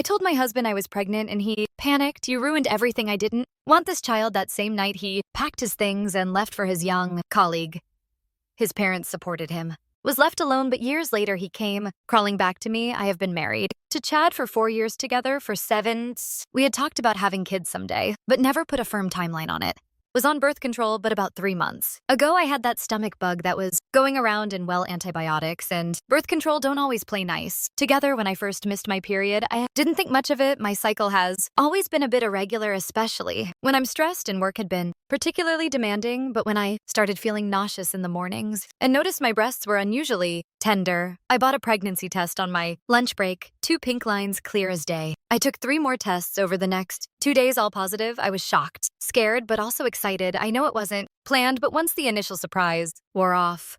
I told my husband I was pregnant and he panicked. You ruined everything. I didn't want this child. That same night, he packed his things and left for his young colleague. His parents supported him. Was left alone, but years later he came, crawling back to me. I have been married to Chad for 4 years together, for 7. We had talked about having kids someday, but never put a firm timeline on it. Was on birth control, but about 3 months ago I had that stomach bug that was going around, and antibiotics and birth control don't always play nice together. When I first missed my period, I didn't think much of it. My cycle has always been a bit irregular, especially when I'm stressed, and work had been particularly demanding. But when I started feeling nauseous in the mornings and noticed my breasts were unusually tender, I bought a pregnancy test on my lunch break. 2 pink lines, clear as day. I took 3 more tests over the next 2 days, all positive. I was shocked, scared, but also excited. I know it wasn't planned, but once the initial surprise wore off,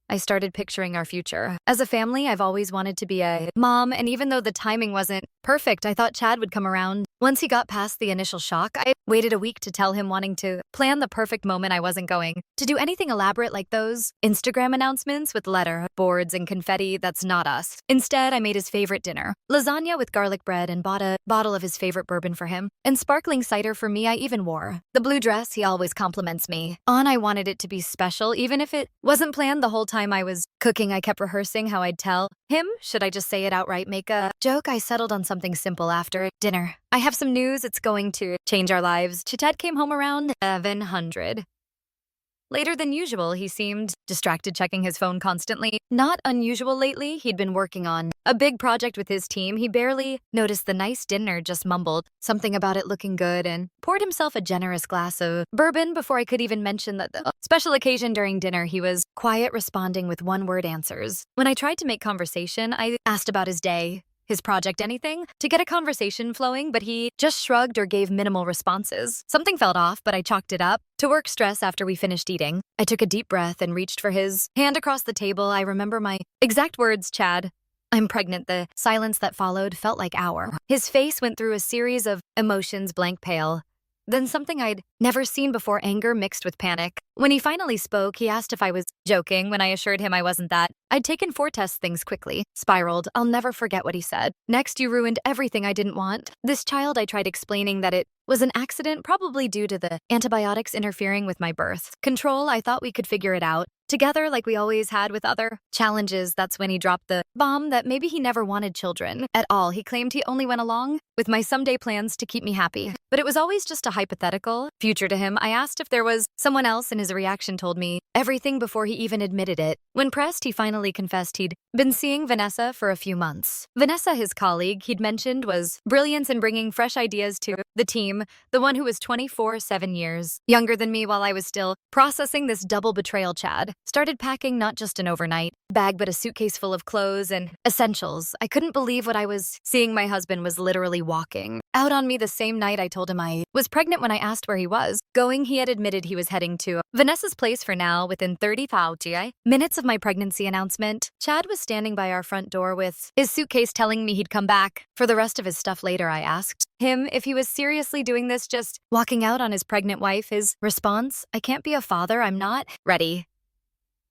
I started picturing our future. As a family, I've always wanted to be a mom, and even though the timing wasn't perfect, I thought Chad would come around. Once he got past the initial shock, I waited a week to tell him, wanting to plan the perfect moment. I wasn't going to do anything elaborate like those Instagram announcements with letter boards and confetti. That's not us. Instead, I made his favorite dinner, lasagna with garlic bread, and bought a bottle of his favorite bourbon for him, and sparkling cider for me. I even wore the blue dress he always compliments me on. I wanted it to be special, even if it wasn't planned. The whole time I was cooking, I kept rehearsing how I'd tell him. Should I just say it outright, make a joke? I settled on something simple. After dinner, I have some news. It's going to change our lives. Chad came home around 700. Later than usual, he seemed distracted, checking his phone constantly. Not unusual lately. He'd been working on a big project with his team. He barely noticed the nice dinner, just mumbled something about it looking good, and poured himself a generous glass of bourbon before I could even mention that the special occasion. During dinner, he was quiet, responding with one-word answers. When I tried to make conversation, I asked about his day, his project, anything to get a conversation flowing, but he just shrugged or gave minimal responses. Something felt off, but I chalked it up to work stress. After we finished eating, I took a deep breath and reached for his hand across the table. I remember my exact words: Chad, I'm pregnant. The silence that followed felt like hour. His face went through a series of emotions, blank, pale, then something I'd never seen before, anger mixed with panic. When he finally spoke, he asked if I was joking. When I assured him I wasn't that, I'd taken 4 tests, things quickly spiraled. I'll never forget what he said. Next, you ruined everything. I didn't want this child. I tried explaining that it was an accident, probably due to the antibiotics interfering with my birth control. I thought we could figure it out together, like we always had with other challenges. That's when he dropped the bomb that maybe he never wanted children at all. He claimed he only went along with my someday plans to keep me happy, but it was always just a hypothetical future to him. I asked if there was someone else, and his reaction told me everything before he even admitted it. When pressed, he finally confessed he'd been seeing Vanessa for a few months. Vanessa, his colleague he'd mentioned, was brilliant in bringing fresh ideas to the team, the one who was 24, 7 years younger than me. While I was still processing this double betrayal, Chad started packing not just an overnight bag, but a suitcase full of clothes and essentials. I couldn't believe what I was seeing. My husband was literally walking out on me. The same night I told him I was pregnant, when I asked where he was going, he had admitted he was heading to Vanessa's place for now. Within 30 minutes of my pregnancy announcement, Chad was standing by our front door with his suitcase, telling me he'd come back for the rest of his stuff later. I asked him if he was seriously doing this, just walking out on his pregnant wife. His response: I can't be a father. I'm not ready.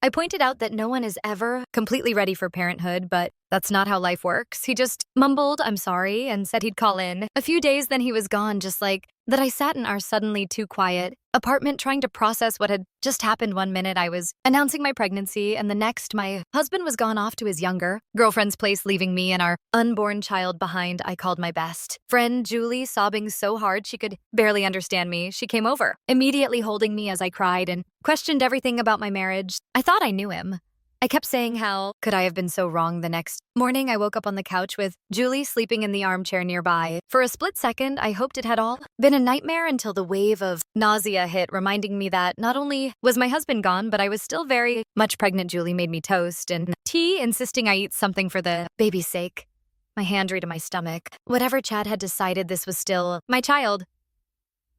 I pointed out that no one is ever completely ready for parenthood, but that's not how life works. He just mumbled, I'm sorry, and said he'd call in a few days. Then he was gone, just like that. I sat in our suddenly too quiet apartment, trying to process what had just happened. One minute I was announcing my pregnancy, and the next my husband was gone off to his younger girlfriend's place, leaving me and our unborn child behind. I called my best friend, Julie, sobbing so hard she could barely understand me. She came over, immediately holding me as I cried, and questioned everything about my marriage. I thought I knew him. I kept saying, how could I have been so wrong? The next morning, I woke up on the couch with Julie sleeping in the armchair nearby. For a split second, I hoped it had all been a nightmare, until the wave of nausea hit, reminding me that not only was my husband gone, but I was still very much pregnant. Julie made me toast and tea, insisting I eat something for the baby's sake. My hand drew to my stomach. Whatever Chad had decided, this was still my child.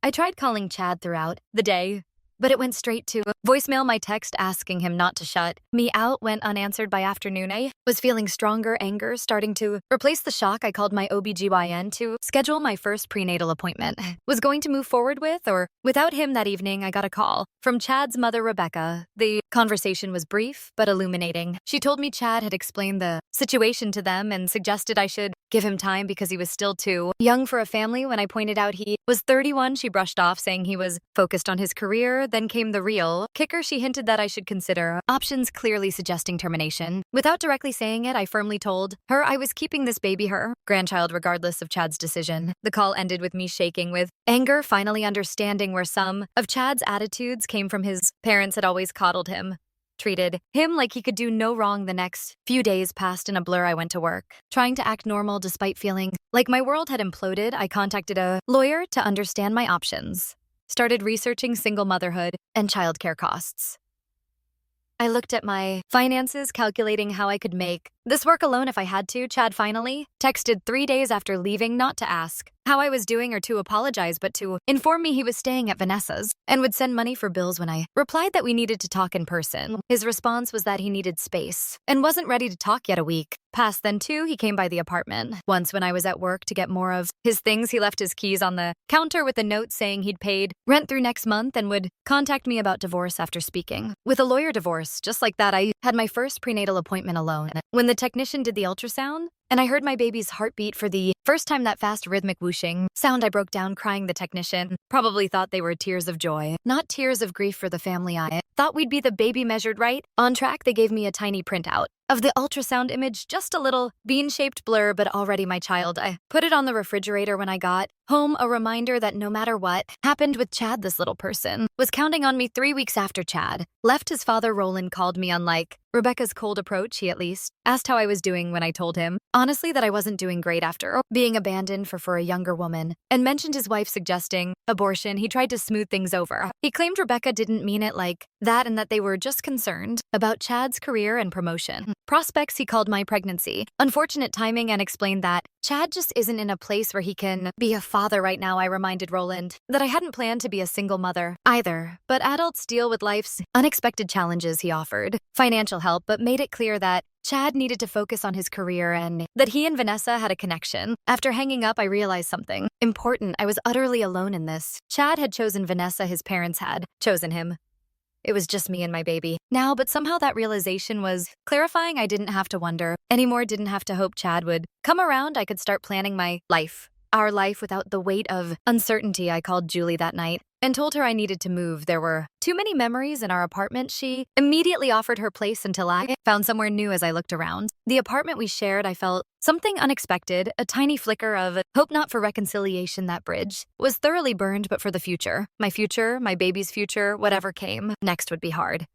I tried calling Chad throughout the day, but it went straight to voicemail. My text asking him not to shut me out went unanswered by afternoon. I was feeling stronger anger starting to replace the shock. I called my OBGYN to schedule my first prenatal appointment. Was going to move forward with or without him that evening. I got a call from Chad's mother, Rebecca. The conversation was brief but illuminating. She told me Chad had explained the situation to them and suggested I should give him time because he was still too young for a family. When I pointed out he was 31, she brushed off, saying he was focused on his career. Then came the real kicker. She hinted that I should consider options, clearly suggesting termination. Without directly saying it, I firmly told her I was keeping this baby, her grandchild, regardless of Chad's decision. The call ended with me shaking with anger, finally understanding where some of Chad's attitudes came from. His parents had always coddled him, treated him like he could do no wrong. The next few days passed in a blur. I went to work, trying to act normal despite feeling like my world had imploded. I contacted a lawyer to understand my options, started researching single motherhood and childcare costs. I looked at my finances, calculating how I could make this work alone if I had to. Chad finally texted 3 days after leaving, not to ask how I was doing or to apologize, but to inform me he was staying at Vanessa's and would send money for bills. When I replied that we needed to talk in person, his response was that he needed space and wasn't ready to talk yet. A week passed. Then too, he came by the apartment once when I was at work to get more of his things. He left his keys on the counter with a note saying he'd paid rent through next month and would contact me about divorce after speaking with a lawyer. Divorce. Just like that, I had my first prenatal appointment alone. When the technician did the ultrasound, and I heard my baby's heartbeat for the first time, that fast rhythmic whooshing sound, I broke down crying. The technician probably thought they were tears of joy, not tears of grief for the family. I thought we'd be the baby measured right on track. They gave me a tiny printout of the ultrasound image, just a little bean-shaped blur, but already my child. I put it on the refrigerator when I got home, a reminder that no matter what happened with Chad, this little person was counting on me. 3 weeks after Chad left, his father, Roland, called me. Unlike Rebecca's cold approach, he at least asked how I was doing. When I told him, honestly, that I wasn't doing great after being abandoned for a younger woman, and mentioned his wife suggesting abortion, he tried to smooth things over. He claimed Rebecca didn't mean it like that and that they were just concerned about Chad's career and promotion prospects. He called my pregnancy unfortunate timing and explained that Chad just isn't in a place where he can be a father right now. I reminded Roland that I hadn't planned to be a single mother either, but adults deal with life's unexpected challenges. He offered financial help, but made it clear that Chad needed to focus on his career and that he and Vanessa had a connection. After hanging up, I realized something important. I was utterly alone in this. Chad had chosen Vanessa. His parents had chosen him. It was just me and my baby now, but somehow that realization was clarifying. I didn't have to wonder anymore, didn't have to hope Chad would come around. I could start planning my life, our life, without the weight of uncertainty. I called Julie that night and told her I needed to move. There were too many memories in our apartment. She immediately offered her place until I found somewhere new. As I looked around the apartment we shared, I felt something unexpected, a tiny flicker of hope, not for reconciliation. That bridge was thoroughly burned, but for the future, my baby's future, whatever came next would be hard.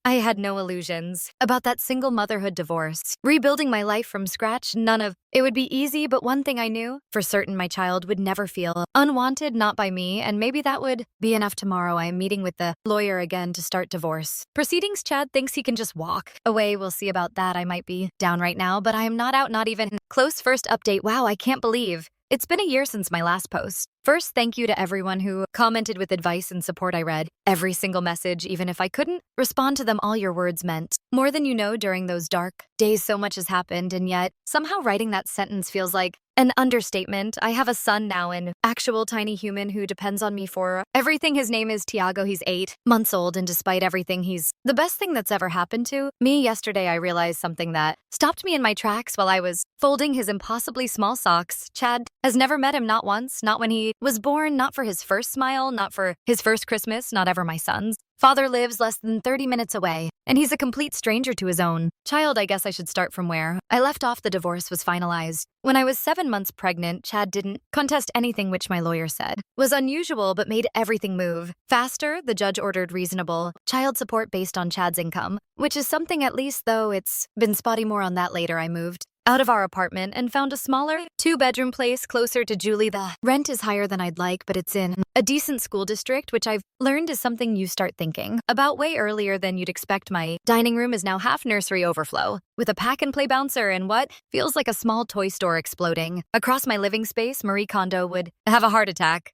I had no illusions about that single motherhood divorce. Rebuilding my life from scratch, none of it would be easy, but one thing I knew for certain, my child would never feel unwanted, not by me, and maybe that would be enough. Tomorrow I am meeting with the lawyer again to start divorce proceedings. Chad thinks he can just walk away. We'll see about that. I might be down right now, but I am not out, not even close. First update. Wow, I can't believe it's been a year since my last post. First, thank you to everyone who commented with advice and support. I read every single message, even if I couldn't respond to them all. Your words meant more than you know during those dark days. So much has happened, and yet somehow writing that sentence feels like an understatement. I have a son now, an actual tiny human who depends on me for everything. His name is Tiago. He's 8 months old, and despite everything, he's the best thing that's ever happened to me. Yesterday, I realized something that stopped me in my tracks while I was folding his impossibly small socks. Chad has never met him, not once, not when he was born, not for his first smile, not for his first Christmas, not ever. My son's father lives less than 30 minutes away, and he's a complete stranger to his own child. I guess I should start from where I left off. The divorce was finalized when I was 7 months pregnant. Chad didn't contest anything, which my lawyer said was unusual, but made everything move faster. The judge ordered reasonable child support based on Chad's income, which is something, at least, though it's been spotty. More on that later. I moved out of our apartment and found a smaller 2-bedroom place closer to Julie. The rent is higher than I'd like, but it's in a decent school district, which I've learned is something you start thinking about way earlier than you'd expect. My dining room is now half nursery overflow, with a pack-and-play bouncer and what feels like a small toy store exploding across my living space. Marie Kondo would have a heart attack.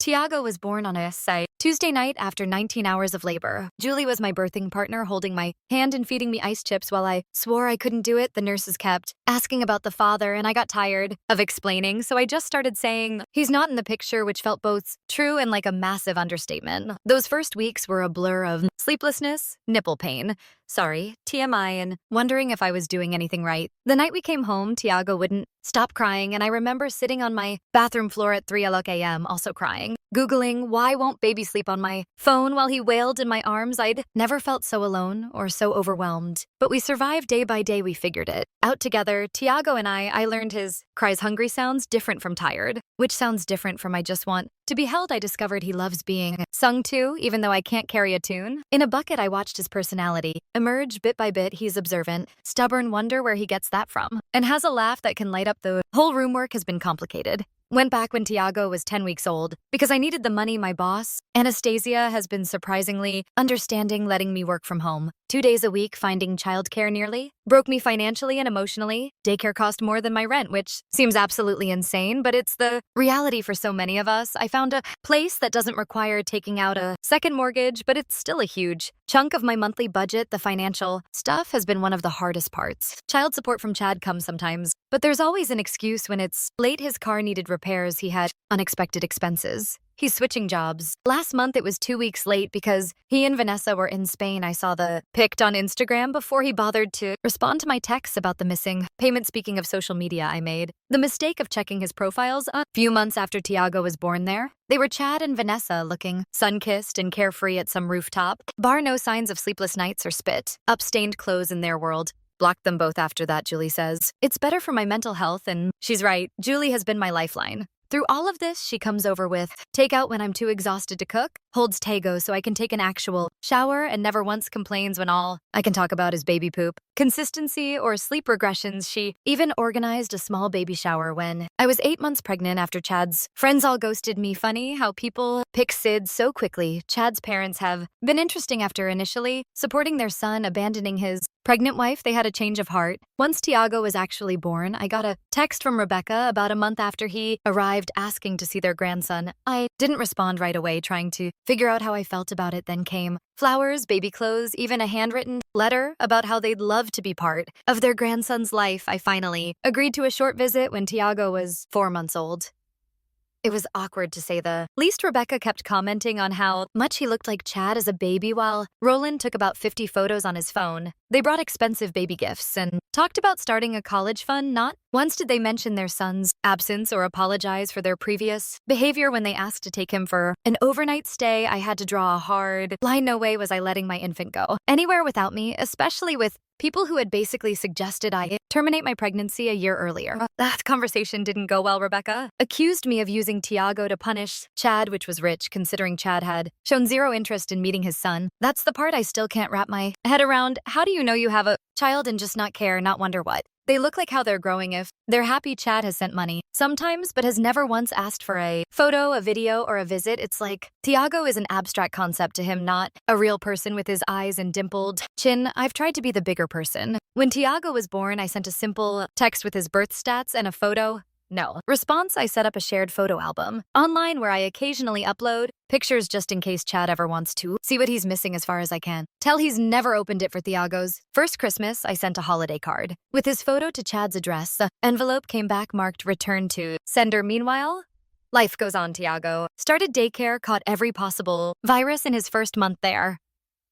Tiago was born on a site Tuesday night after 19 hours of labor. Julie was my birthing partner, holding my hand and feeding me ice chips while I swore I couldn't do it. The nurses kept asking about the father, and I got tired of explaining, so I just started saying, he's not in the picture, which felt both true and like a massive understatement. Those first weeks were a blur of sleeplessness, nipple pain, sorry, TMI, and wondering if I was doing anything right. The night we came home, Tiago wouldn't stop crying, and I remember sitting on my bathroom floor at 3 a.m., also crying, Googling, why won't baby sleep on my phone while he wailed in my arms. I'd never felt so alone or so overwhelmed. But we survived day by day. We figured it out together. Tiago and I learned his cries hungry sounds different from tired, which sounds different from I just want to be held. I discovered he loves being sung to, even though I can't carry a tune. In a bucket, I watched his personality emerge bit by bit. He's observant, stubborn, wonder where he gets that from, and has a laugh that can light up the whole room. Work has been complicated. Went back when Tiago was 10 weeks old because I needed the money. My boss, Anastasia, has been surprisingly understanding, letting me work from home 2 days a week. Finding childcare nearly broke me financially and emotionally. Daycare cost more than my rent, which seems absolutely insane, but it's the reality for so many of us. I found a place that doesn't require taking out a second mortgage, but it's still a huge chunk of my monthly budget. The financial stuff has been one of the hardest parts. Child support from Chad comes sometimes, but there's always an excuse when it's late. His car needed repairs. He had unexpected expenses. He's switching jobs. Last month, it was 2 weeks late because he and Vanessa were in Spain. I saw the pic on Instagram before he bothered to respond to my texts about the missing payment. Speaking of social media, I made the mistake of checking his profiles a few months after Tiago was born there. They were Chad and Vanessa looking sun-kissed and carefree at some rooftop bar. No signs of sleepless nights or spit up stained clothes in their world. Blocked them both after that, Julie says. It's better for my mental health, and she's right. Julie has been my lifeline. Through all of this, she comes over with takeout when I'm too exhausted to cook, holds Tego so I can take an actual shower, and never once complains when all I can talk about is baby poop, consistency, or sleep regressions. She even organized a small baby shower when I was 8 months pregnant after Chad's friends all ghosted me. Funny how people pick Sid so quickly. Chad's parents have been interesting. After initially supporting their son abandoning his pregnant wife, they had a change of heart. Once Tiago was actually born, I got a text from Rebecca about a month after he arrived asking to see their grandson. I didn't respond right away, trying to figure out how I felt about it. Then came flowers, baby clothes, even a handwritten letter about how they'd love to be part of their grandson's life. I finally agreed to a short visit when Tiago was 4 months old. It was awkward to say the least. Rebecca kept commenting on how much he looked like Chad as a baby while Roland took about 50 photos on his phone. They brought expensive baby gifts and talked about starting a college fund. Not once did they mention their son's absence or apologize for their previous behavior when they asked to take him for an overnight stay. I had to draw a hard line. No way was I letting my infant go anywhere without me, especially with people who had basically suggested I terminate my pregnancy a year earlier. That conversation didn't go well. Rebecca accused me of using Tiago to punish Chad, which was rich considering Chad had shown zero interest in meeting his son. That's the part I still can't wrap my head around. How do you know you have a child and just not care, not wonder what they look like, how they're growing? If they're happy, Chad has sent money sometimes, but has never once asked for a photo, a video, or a visit. It's like Tiago is an abstract concept to him, not a real person with his eyes and dimpled chin. I've tried to be the bigger person. When Tiago was born, I sent a simple text with his birth stats and a photo. No response. I set up a shared photo album online where I occasionally upload pictures just in case Chad ever wants to see what he's missing. As far as I can tell, he's never opened it. For Tiago's first Christmas, I sent a holiday card with his photo to Chad's address. The envelope came back marked return to sender. Meanwhile, life goes on. Tiago started daycare, caught every possible virus in his first month there.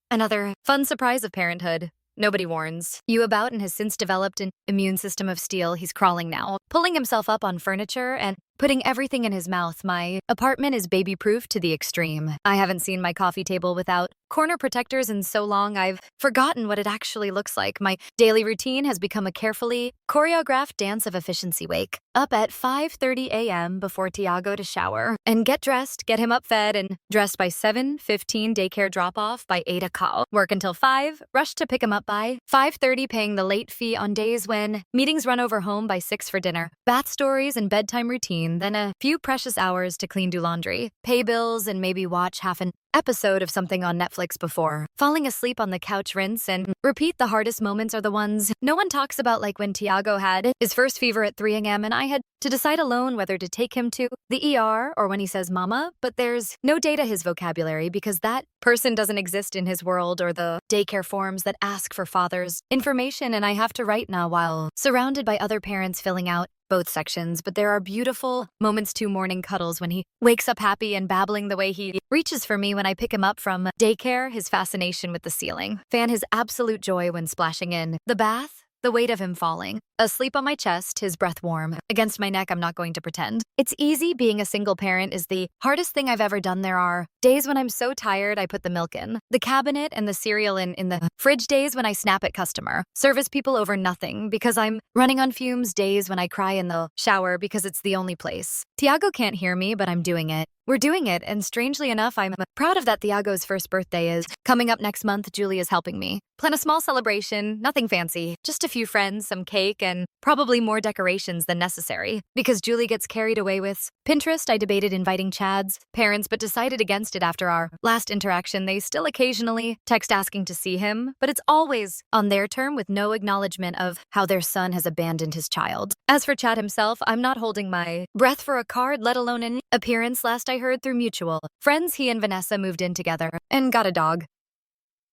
Another fun surprise of parenthood nobody warns you about, and has since developed an immune system of steel. He's crawling now, pulling himself up on furniture and putting everything in his mouth. My apartment is baby-proof to the extreme. I haven't seen my coffee table without corner protectors in so long I've forgotten what it actually looks like. My daily routine has become a carefully choreographed dance of efficiency. Wake up at 5:30 a.m. before Tiago to shower and get dressed, get him up fed and dressed by 7:15, daycare drop-off by 8 o'clock, work until 5, rush to pick him up by 5:30, paying the late fee on days when meetings run over, home by 6 for dinner, bath stories and bedtime routines. routine, then a few precious hours to clean do laundry, pay bills, and maybe watch half an episode of something on Netflix before falling asleep on the couch, rinse and repeat. The hardest moments are the ones no one talks about, like when Tiago had his first fever at 3 a.m. and I had to decide alone whether to take him to the ER, or when he says mama, but there's no data his vocabulary because that person doesn't exist in his world, or the daycare forms that ask for father's information, and I have to write now while surrounded by other parents filling out both sections. But there are beautiful moments too. Morning cuddles when he wakes up happy and babbling, the way he reaches for me when I pick him up from daycare, his fascination with the ceiling fan, his absolute joy when splashing in the bath, the weight of him falling asleep on my chest, his breath warm against my neck. I'm not going to pretend it's easy. Being a single parent is the hardest thing I've ever done. There are days when I'm so tired I put the milk in the cabinet and the cereal in the fridge, days when I snap at customer service people over nothing because I'm running on fumes, days when I cry in the shower because it's the only place. Tiago can't hear me, but I'm doing it. We're doing it, and strangely enough, I'm proud of that. Tiago's first birthday is coming up next month. Julie is helping me plan a small celebration, nothing fancy, just a few friends, some cake, and probably more decorations than necessary. Because Julie gets carried away with Pinterest, I debated inviting Chad's parents, but decided against it after our last interaction. They still occasionally text asking to see him, but it's always on their term with no acknowledgement of how their son has abandoned his child. As for Chad himself, I'm not holding my breath for a card, let alone an appearance. Last I heard through mutual friends, he and Vanessa moved in together and got a dog.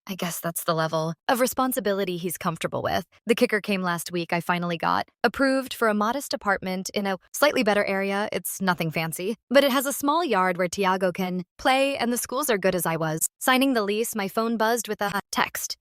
I guess that's the level of responsibility he's comfortable with. The kicker came last week. I finally got approved for a modest apartment in a slightly better area. It's nothing fancy, but it has a small yard where Tiago can play, and the schools are good. As I was signing the lease, my phone buzzed with a text.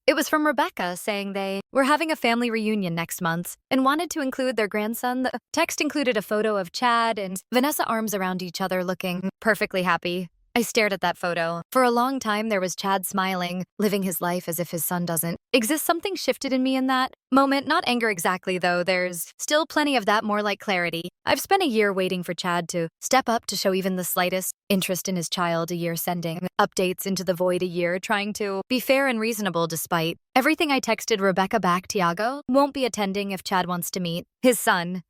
It was from Rebecca saying they were having a family reunion next month and wanted to include their grandson. The text included a photo of Chad and Vanessa, arms around each other, looking perfectly happy. I stared at that photo. For a long time, there was Chad smiling, living his life as if his son doesn't exist. Something shifted in me in that moment. Not anger exactly, though. There's still plenty of that, more like clarity. I've spent a year waiting for Chad to step up, to show even the slightest interest in his child. A year sending updates into the void. A year trying to be fair and reasonable despite everything. I texted Rebecca back, Tiago won't be attending if Chad wants to meet his son.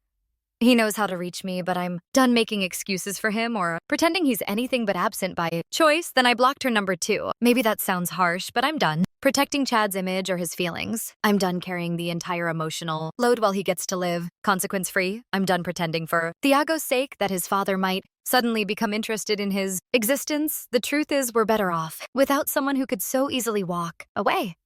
He knows how to reach me, but I'm done making excuses for him or pretending he's anything but absent by choice. Then I blocked her number 2. Maybe that sounds harsh, but I'm done protecting Chad's image or his feelings. I'm done carrying the entire emotional load while he gets to live consequence-free. I'm done pretending for Tiago's sake that his father might suddenly become interested in his existence. The truth is, we're better off without someone who could so easily walk away.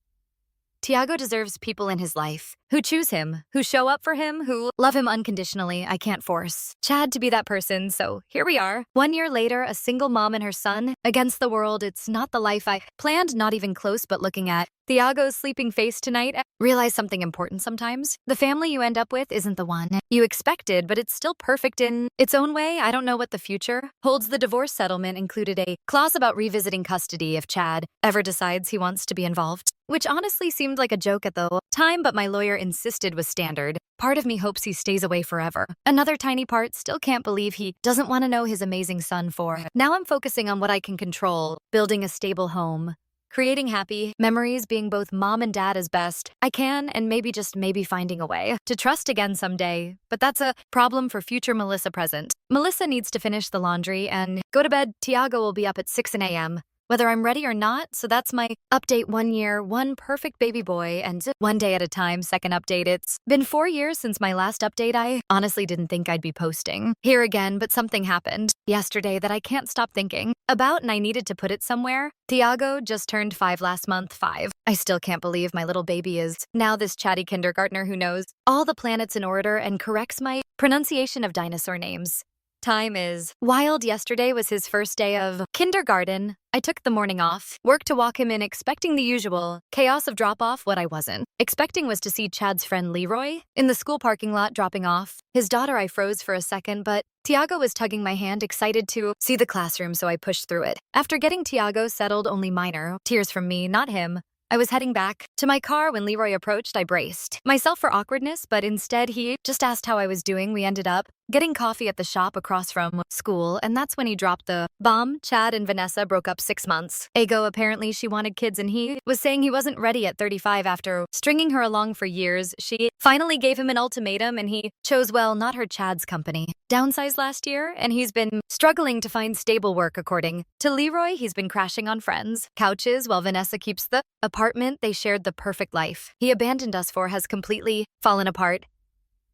Tiago deserves people in his life who choose him, who show up for him, who love him unconditionally. I can't force Chad to be that person, so here we are. 1 year later, a single mom and her son against the world. It's not the life I planned, not even close, but looking at Tiago's sleeping face tonight, I realize something important sometimes. The family you end up with isn't the one you expected, but it's still perfect in its own way. I don't know what the future holds. The divorce settlement included a clause about revisiting custody if Chad ever decides he wants to be involved, which honestly seemed like a joke at the time, but my lawyer insisted was standard. Part of me hopes he stays away forever. Another tiny part still can't believe he doesn't want to know his amazing son for. Now I'm focusing on what I can control, building a stable home, creating happy memories, being both mom and dad as best I can, and maybe, just maybe, finding a way to trust again someday. But that's a problem for future Melissa present. Melissa needs to finish the laundry and go to bed. Tiago will be up at 6 a.m. whether I'm ready or not, so that's my update. 1 year, one perfect baby boy, and one day at a time. Second update, it's been 4 years since my last update. I honestly didn't think I'd be posting here again, but something happened yesterday that I can't stop thinking about, and I needed to put it somewhere. Tiago just turned 5 last month. 5. I still can't believe my little baby is now this chatty kindergartner who knows all the planets in order and corrects my pronunciation of dinosaur names. Time is wild. Yesterday was his first day of kindergarten. I took the morning off, worked to walk him in, expecting the usual chaos of drop-off. What I wasn't expecting was to see Chad's friend Leroy in the school parking lot dropping off his daughter. I froze for a second, but Tiago was tugging my hand, excited to see the classroom, so I pushed through it. After getting Tiago settled, only minor tears from me, not him, I was heading back to my car when Leroy approached. I braced myself for awkwardness, but instead he just asked how I was doing. We ended up getting coffee at the shop across from school, and that's when he dropped the bomb. Chad and Vanessa broke up 6 months ago. Apparently, she wanted kids, and he was saying he wasn't ready at 35 after stringing her along for years. She finally gave him an ultimatum, and he chose, well, not her. Chad's company downsized last year, and he's been struggling to find stable work. According to Leroy, he's been crashing on friends' couches while Vanessa keeps the apartment they shared. The perfect life he abandoned us for has completely fallen apart.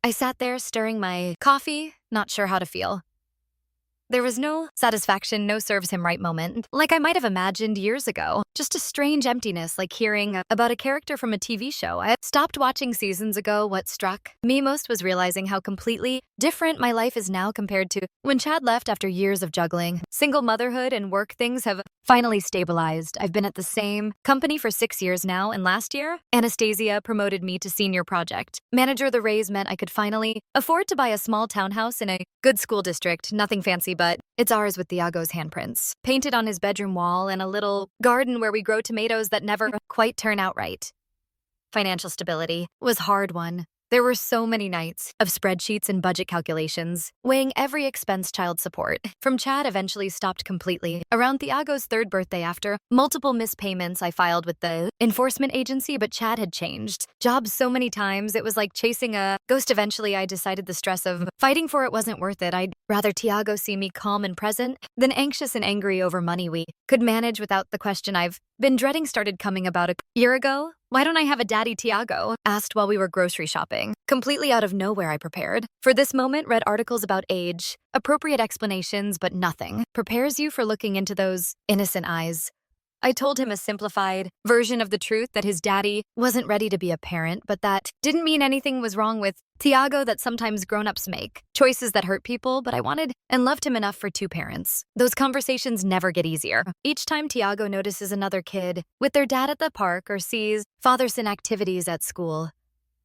I sat there stirring my coffee, not sure how to feel. There was no satisfaction, no serves him right moment, like I might have imagined years ago. Just a strange emptiness, like hearing about a character from a TV show I stopped watching seasons ago. What struck me most was realizing how completely different my life is now compared to when Chad left after years of juggling. Single motherhood and work, things have finally stabilized. I've been at the same company for 6 years now, and last year, Anastasia promoted me to senior project manager. The raise meant I could finally afford to buy a small townhouse in a good school district. Nothing fancy, but it's ours with Thiago's handprints painted on his bedroom wall and a little garden where we grow tomatoes that never quite turn out right. Financial stability was hard won. There were so many nights of spreadsheets and budget calculations, weighing every expense. Child support from Chad eventually stopped completely around Thiago's 3rd birthday after multiple missed payments. I filed with the enforcement agency, but Chad had changed jobs so many times it was like chasing a ghost. Eventually, I decided the stress of fighting for it wasn't worth it. I'd rather Thiago see me calm and present than anxious and angry over money we could manage without. The question I've been dreading started coming about a year ago. Why don't I have a daddy? Thiago asked while we were grocery shopping. Completely out of nowhere, I prepared for this moment, read articles about age, appropriate explanations, but nothing prepares you for looking into those innocent eyes. I told him a simplified version of the truth, that his daddy wasn't ready to be a parent, but that didn't mean anything was wrong with Thiago, that sometimes grown-ups make choices that hurt people, but I wanted and loved him enough for 2 parents. Those conversations never get easier. Each time Thiago notices another kid with their dad at the park or sees fathers in activities at school,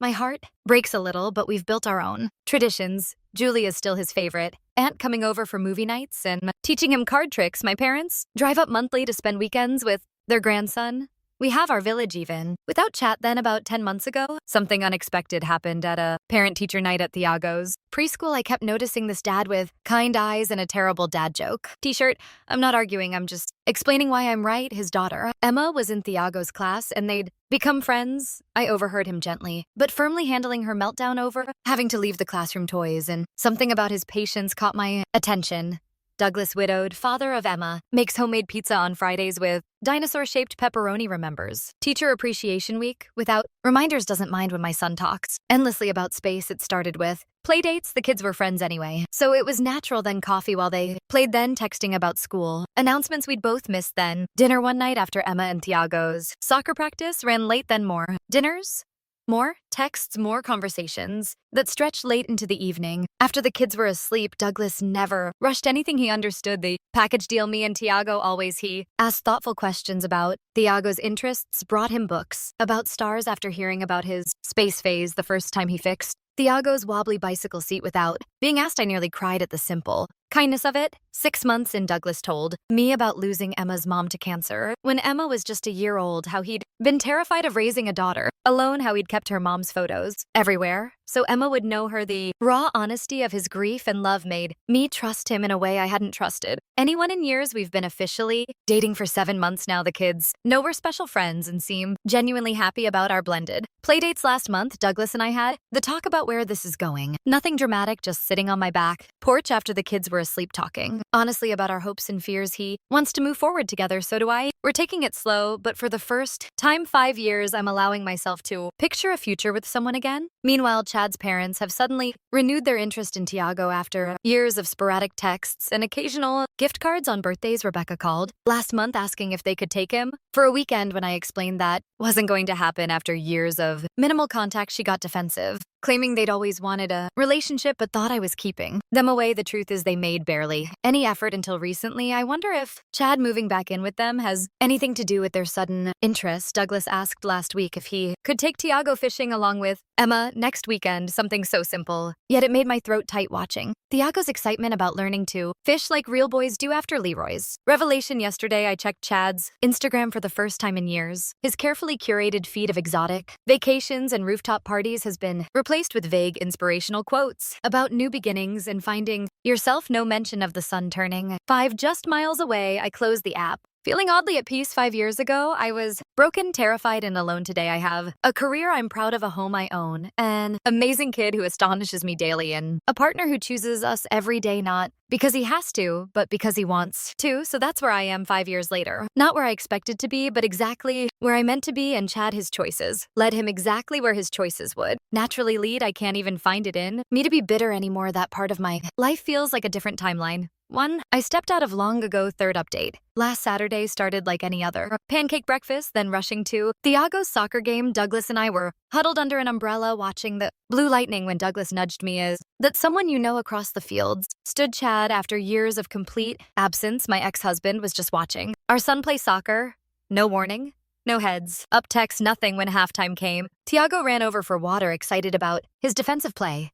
my heart breaks a little, but we've built our own traditions. Julie is still his favorite aunt, coming over for movie nights and teaching him card tricks. My parents drive up monthly to spend weekends with their grandson. We have our village even. Without chat then, about 10 months ago, something unexpected happened at a parent-teacher night at Thiago's preschool. I kept noticing this dad with kind eyes and a terrible dad joke t-shirt. I'm not arguing, I'm just explaining why I'm right. His daughter, Emma, was in Thiago's class and they'd become friends. I overheard him gently, but firmly handling her meltdown over having to leave the classroom toys, and something about his patience caught my attention. Douglas, widowed, father of Emma, makes homemade pizza on Fridays with dinosaur-shaped pepperoni. Remembers Teacher Appreciation Week without reminders. Doesn't mind when my son talks endlessly about space. It started with playdates. The kids were friends anyway, so it was natural. Then coffee while they played, then texting about school announcements we'd both missed, then dinner one night after Emma and Thiago's soccer practice ran late, then more dinners. More texts, more conversations that stretched late into the evening. After the kids were asleep, Douglas never rushed anything. He understood the package deal. Me and Thiago always. He asked thoughtful questions about Thiago's interests, brought him books about stars after hearing about his space phase the first time he fixed Thiago's wobbly bicycle seat without being asked. I nearly cried at the simple kindness of it. 6 months in, Douglas told me about losing Emma's mom to cancer when Emma was just a year old, how he'd been terrified of raising a daughter alone, how he'd kept her mom's photos everywhere so Emma would know her. The raw honesty of his grief and love made me trust him in a way I hadn't trusted anyone in years. We've been officially dating for 7 months now. The kids know we're special friends and seem genuinely happy about our blended playdates. Last month, Douglas and I had the talk about where this is going. Nothing dramatic, just sitting on my back porch after the kids were asleep, talking honestly about our hopes and fears. He wants to move forward together, so do I. We're taking it slow, but for the first time 5 years, I'm allowing myself to picture a future with someone again. Meanwhile, Chad's parents have suddenly renewed their interest in Thiago after years of sporadic texts and occasional gift cards on birthdays. Rebecca called last month asking if they could take him for a weekend. When I explained that wasn't going to happen after years of minimal contact, she got defensive, claiming they'd always wanted a relationship but thought I was keeping them away. The truth is they made barely any effort until recently. I wonder if Chad moving back in with them has anything to do with their sudden interest. Douglas asked last week if he could take Thiago fishing along with Emma next weekend, something so simple. Yet it made my throat tight watching. Thiago's excitement about learning to fish like real boys do after Leroy's. Revelation yesterday, I checked Chad's Instagram for the first time in years. His carefully curated feed of exotic vacations and rooftop parties has been replaced with vague inspirational quotes about new beginnings and finding yourself. No mention of the sun turning 5 just miles away. I closed the app. Feeling oddly at peace 5 years ago, I was broken, terrified, and alone. Today I have a career I'm proud of, a home I own, an amazing kid who astonishes me daily, and a partner who chooses us every day not because he has to, but because he wants to. So that's where I am 5 years later. Not where I expected to be, but exactly where I meant to be, and Chad, his choices, led him exactly where his choices would naturally lead. I can't even find it in me to be bitter anymore. That part of my life feels like a different timeline. One, I stepped out of long ago. Third update. Last Saturday started like any other. Pancake breakfast, then rushing to Thiago's soccer game. Douglas and I were huddled under an umbrella watching the blue lightning when Douglas nudged me as that someone you know across the fields. Stood Chad after years of complete absence. My ex-husband was just watching our son play soccer. No warning. No heads, up text, nothing. When halftime came, Thiago ran over for water, excited about his defensive play.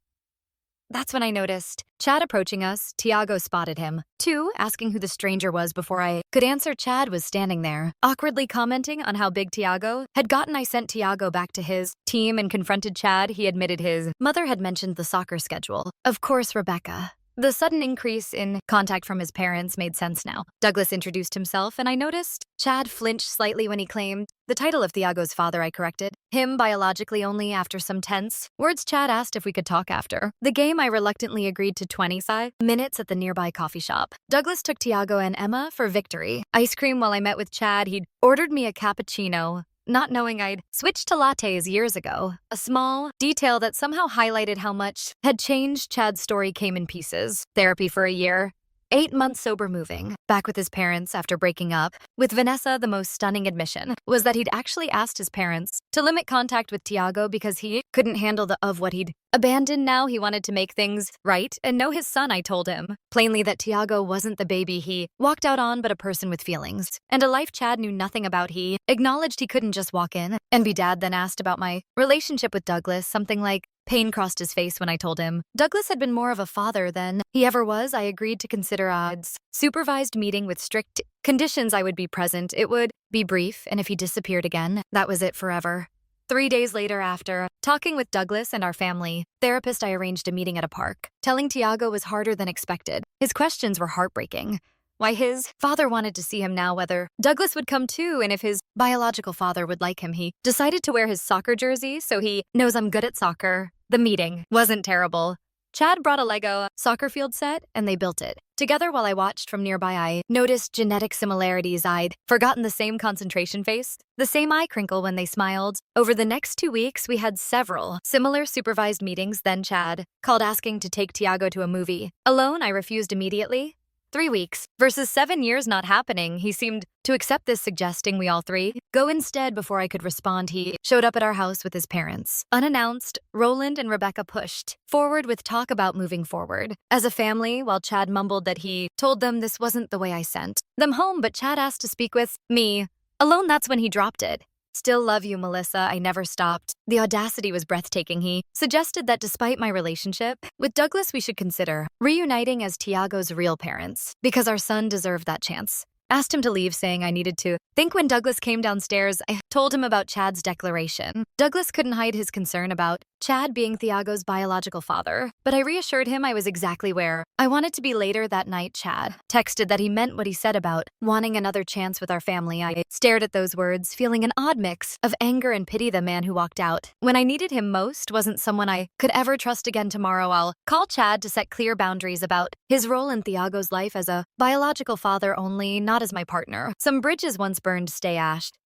That's when I noticed Chad approaching us. Thiago spotted him. 2, asking who the stranger was before I could answer. Chad was standing there, awkwardly commenting on how big Thiago had gotten. I sent Thiago back to his team and confronted Chad. He admitted his mother had mentioned the soccer schedule. Of course, Rebecca. The sudden increase in contact from his parents made sense now. Douglas introduced himself, and I noticed Chad flinched slightly when he claimed the title of Thiago's father. I corrected him biologically only. After some tense words, Chad asked if we could talk after the game. I reluctantly agreed to 25 minutes at the nearby coffee shop. Douglas took Thiago and Emma for victory ice cream. While I met with Chad, he'd ordered me a cappuccino, not knowing I'd switched to lattes years ago. A small detail that somehow highlighted how much had changed. Chad's story came in pieces. Therapy for a year. 8 months sober, moving back with his parents after breaking up with Vanessa. The most stunning admission was that he'd actually asked his parents to limit contact with Thiago because he couldn't handle what he'd abandoned. Now he wanted to make things right and know his son. I told him plainly that Thiago wasn't the baby he walked out on, but a person with feelings and a life Chad knew nothing about. He acknowledged he couldn't just walk in and be dad, then asked about my relationship with Douglas. Something like pain crossed his face when I told him Douglas had been more of a father than he ever was. I agreed to consider odds supervised meeting with strict conditions. I would be present. It would be brief, and if he disappeared again, that was it forever. 3 days later, after talking with Douglas and our family therapist, I arranged a meeting at a park. Telling Thiago was harder than expected. His questions were heartbreaking. Why his father wanted to see him now, whether Douglas would come too, and if his biological father would like him. He decided to wear his soccer jersey so he knows I'm good at soccer. The meeting wasn't terrible. Chad brought a Lego soccer field set, and they built it together. While I watched from nearby, I noticed genetic similarities. I'd forgotten the same concentration face, the same eye crinkle when they smiled. Over the next 2 weeks, we had several similar supervised meetings. Then Chad called asking to take Thiago to a movie. Alone, I refused immediately. 3 weeks versus 7 years not happening. He seemed to accept this, suggesting we all 3 go instead. Before I could respond, he showed up at our house with his parents. Unannounced, Roland and Rebecca pushed forward with talk about moving forward as a family, while Chad mumbled that he told them this wasn't the way I sent them home. But Chad asked to speak with me alone. That's when he dropped it. Still love you, Melissa. I never stopped. The audacity was breathtaking. He suggested that despite my relationship with Douglas, we should consider reuniting as Thiago's real parents because our son deserved that chance. Asked him to leave, saying I needed to think. When Douglas came downstairs, I told him about Chad's declaration. Douglas couldn't hide his concern about Chad being Thiago's biological father, but I reassured him I was exactly where I wanted to be. Later that night, Chad texted that he meant what he said about wanting another chance with our family. I stared at those words, feeling an odd mix of anger and pity. The man who walked out when I needed him most wasn't someone I could ever trust again. Tomorrow, I'll call Chad to set clear boundaries about his role in Thiago's life as a biological father only, not as my partner. Some bridges once burned stay ashed.